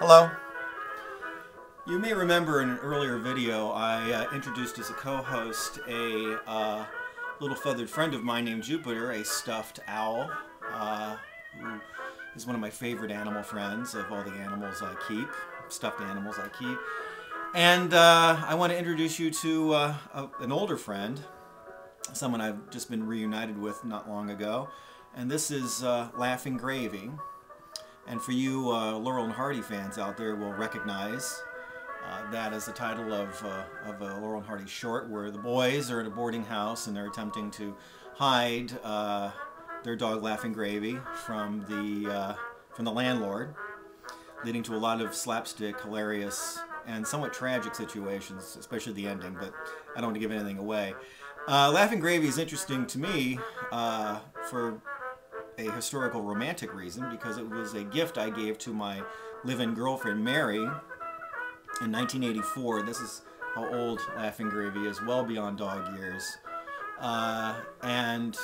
Hello. You may remember in an earlier video I introduced as a co-host a little feathered friend of mine named Jupiter, a stuffed owl, who is one of my favorite animal friends of all the animals I keep, stuffed animals I keep. And I want to introduce you to an older friend, someone I've just been reunited with not long ago. And this is Laughing Gravy. And for you Laurel and Hardy fans out there will recognize that as the title of a Laurel and Hardy short where the boys are at a boarding house and they're attempting to hide their dog Laughing Gravy from the landlord, leading to a lot of slapstick, hilarious, and somewhat tragic situations, especially the ending, but I don't want to give anything away. Laughing Gravy is interesting to me for a historical romantic reason, because it was a gift I gave to my live-in girlfriend Mary in 1984. This is how old Laughing Gravy is, well beyond dog years. And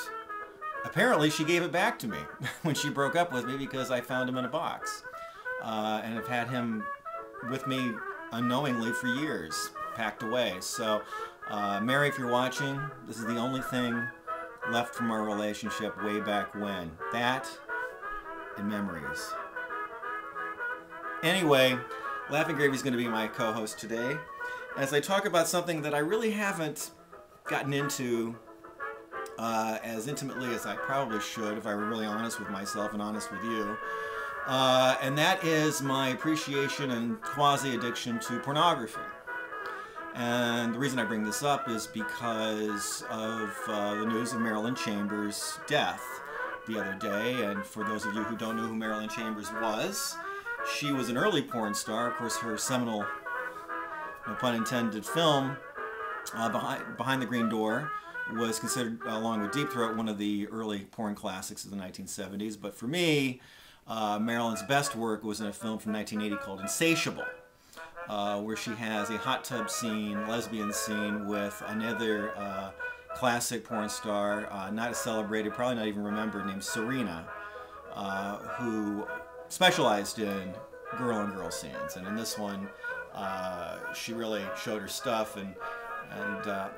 apparently she gave it back to me when she broke up with me because I found him in a box. And I've had him with me unknowingly for years, packed away. So Mary, if you're watching, this is the only thing left from our relationship way back when. That and memories. Anyway, Laughing Gravy is going to be my co-host today as I talk about something that I really haven't gotten into as intimately as I probably should, if I were really honest with myself and honest with you. And that is my appreciation and quasi-addiction to pornography. And the reason I bring this up is because of the news of Marilyn Chambers' death the other day. And for those of you who don't know who Marilyn Chambers was, she was an early porn star. Of course, her seminal, no pun intended, film, Behind the Green Door, was considered, along with Deep Throat, one of the early porn classics of the 1970s. But for me, Marilyn's best work was in a film from 1980 called Insatiable, where she has a hot tub scene, lesbian scene, with another classic porn star, not as celebrated, probably not even remembered, named Serena, who specialized in girl-on-girl scenes. And in this one, she really showed her stuff, and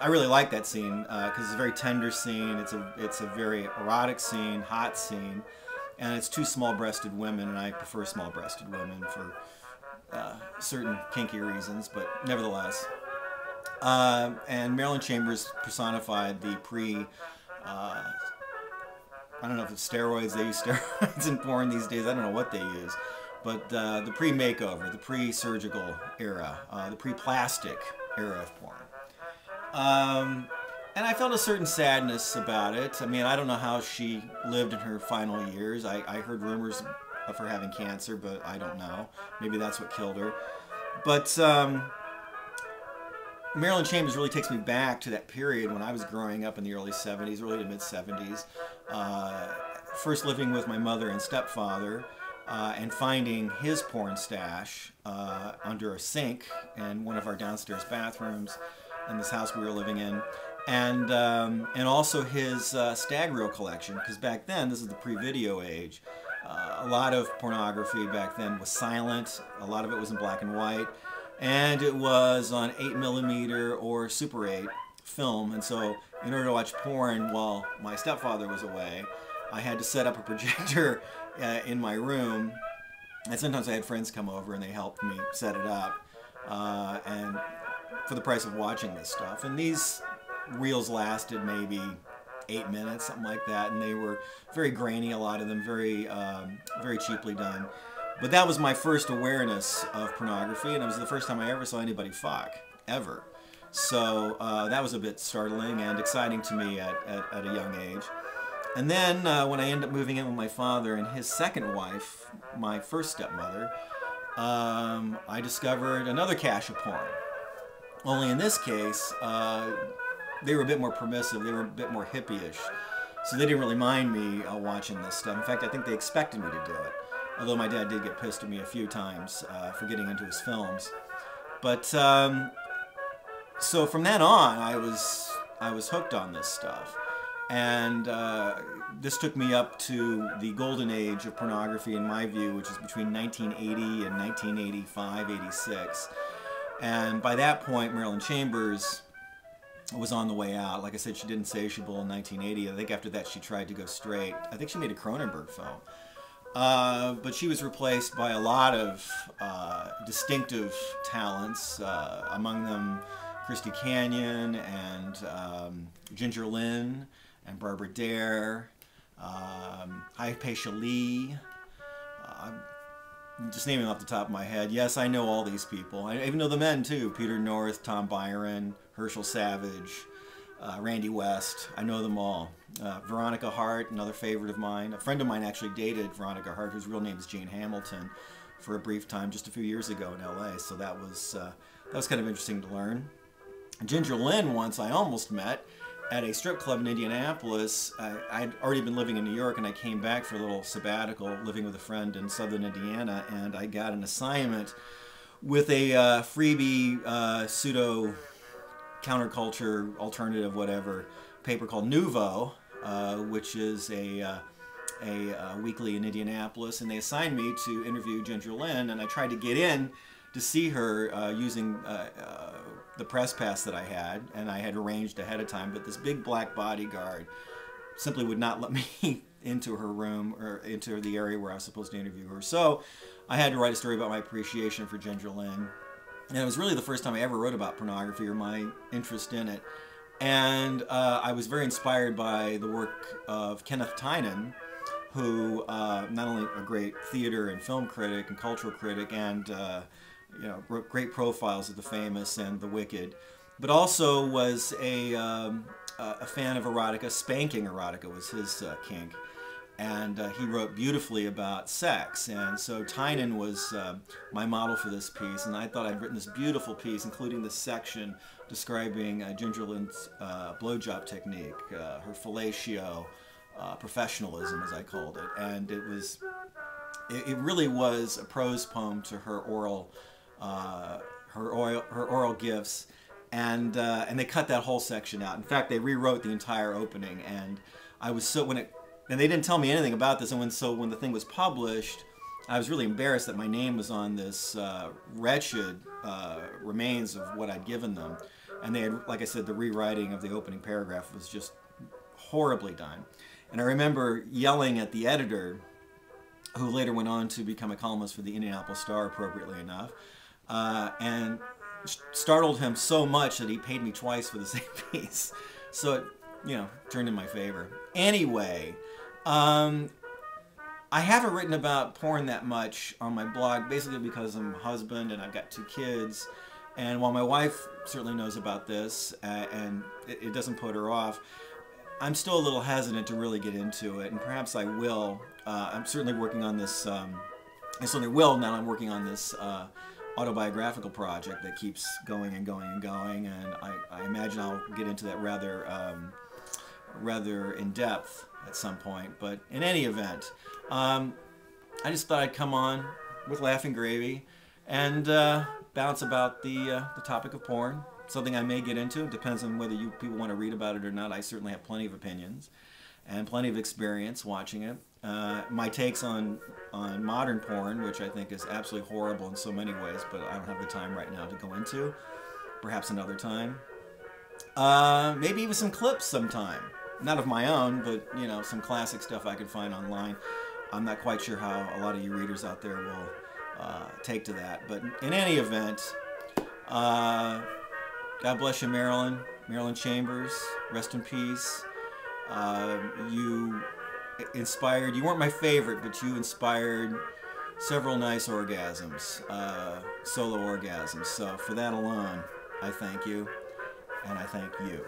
I really like that scene because it's a very tender scene. It's a very erotic scene, hot scene, and it's two small-breasted women, and I prefer small-breasted women for certain kinky reasons, but nevertheless. And Marilyn Chambers personified the I don't know if it's steroids, they use steroids in porn these days, I don't know what they use, but the pre-makeover, the pre-surgical era, the pre-plastic era of porn. And I felt a certain sadness about it. I mean, I don't know how she lived in her final years. I heard rumors of her having cancer, but I don't know. Maybe that's what killed her. But Marilyn Chambers really takes me back to that period when I was growing up in the early 70s, early to mid 70s. First living with my mother and stepfather, and finding his porn stash under a sink in one of our downstairs bathrooms in this house we were living in. And also his stag reel collection, because back then, this is the pre-video age. A lot of pornography back then was silent. A lot of it was in black and white, and it was on 8mm or Super 8 film. And so, in order to watch porn while my stepfather was away, I had to set up a projector in my room. And sometimes I had friends come over and they helped me set it up, and for the price of watching this stuff. And these reels lasted maybe 8 minutes, something like that, and they were very grainy, a lot of them, very cheaply done. But that was my first awareness of pornography, and it was the first time I ever saw anybody fuck, ever. So that was a bit startling and exciting to me at a young age. And then when I ended up moving in with my father and his second wife, my first stepmother, I discovered another cache of porn. Only in this case, they were a bit more permissive, they were a bit more hippie-ish. So they didn't really mind me watching this stuff. In fact, I think they expected me to do it. Although my dad did get pissed at me a few times for getting into his films. But, so from then on, I was hooked on this stuff. And this took me up to the golden age of pornography, in my view, which is between 1980 and 1985, 86. And by that point, Marilyn Chambers was on the way out. Like I said, she did Insatiable in 1980. I think after that she tried to go straight. I think she made a Cronenberg film. But she was replaced by a lot of distinctive talents, among them Christy Canyon and Ginger Lynn and Barbara Dare, Hypatia Lee. Just naming off the top of my head. Yes, I know all these people. I even know the men too. Peter North, Tom Byron, Herschel Savage, Randy West. I know them all. Veronica Hart, another favorite of mine. A friend of mine actually dated Veronica Hart, whose real name is Jane Hamilton, for a brief time just a few years ago in LA. So that was kind of interesting to learn. Ginger Lynn once I almost met at a strip club in Indianapolis. I'd already been living in New York, and I came back for a little sabbatical, living with a friend in southern Indiana, and I got an assignment with a freebie pseudo counterculture alternative whatever paper called Nouveau, which is a weekly in Indianapolis, and they assigned me to interview Ginger Lynn, and I tried to get in to see her using the press pass that I had, and I had arranged ahead of time, but this big black bodyguard simply would not let me into her room or into the area where I was supposed to interview her. So I had to write a story about my appreciation for Ginger Lynn, and it was really the first time I ever wrote about pornography or my interest in it. And I was very inspired by the work of Kenneth Tynan, who not only a great theater and film critic and cultural critic, and wrote great profiles of the famous and the wicked, but also was a fan of erotica. Spanking erotica was his kink, and he wrote beautifully about sex. And so Tynan was my model for this piece, and I thought I'd written this beautiful piece, including this section describing Ginger Lynn's blowjob technique, her fellatio, professionalism, as I called it. And it really was a prose poem to her oral gifts, and they cut that whole section out. In fact, they rewrote the entire opening, and I was and they didn't tell me anything about this. And when the thing was published, I was really embarrassed that my name was on this wretched remains of what I'd given them. And they had, like I said, the rewriting of the opening paragraph was just horribly done. And I remember yelling at the editor, who later went on to become a columnist for the Indianapolis Star, appropriately enough, and startled him so much that he paid me twice for the same piece. So it, turned in my favor. Anyway, I haven't written about porn that much on my blog, basically because I'm a husband and I've got 2 kids. And while my wife certainly knows about this, and it doesn't put her off, I'm still a little hesitant to really get into it, and perhaps I will. I'm certainly working on this, I certainly will now. I'm working on this autobiographical project that keeps going and going and going, and I imagine I'll get into that rather in depth at some point. But in any event, I just thought I'd come on with Laughing Gravy and bounce about the topic of porn. Something I may get into. It depends on whether you people want to read about it or not. I certainly have plenty of opinions and plenty of experience watching it. My takes on modern porn, which I think is absolutely horrible in so many ways, but I don't have the time right now to go into. Perhaps another time. Maybe even some clips sometime. Not of my own, but some classic stuff I could find online. I'm not quite sure how a lot of you readers out there will take to that. But in any event, God bless you, Marilyn Chambers. Rest in peace. You inspired, you weren't my favorite, but you inspired several nice orgasms, solo orgasms. So for that alone, I thank you, and I thank you.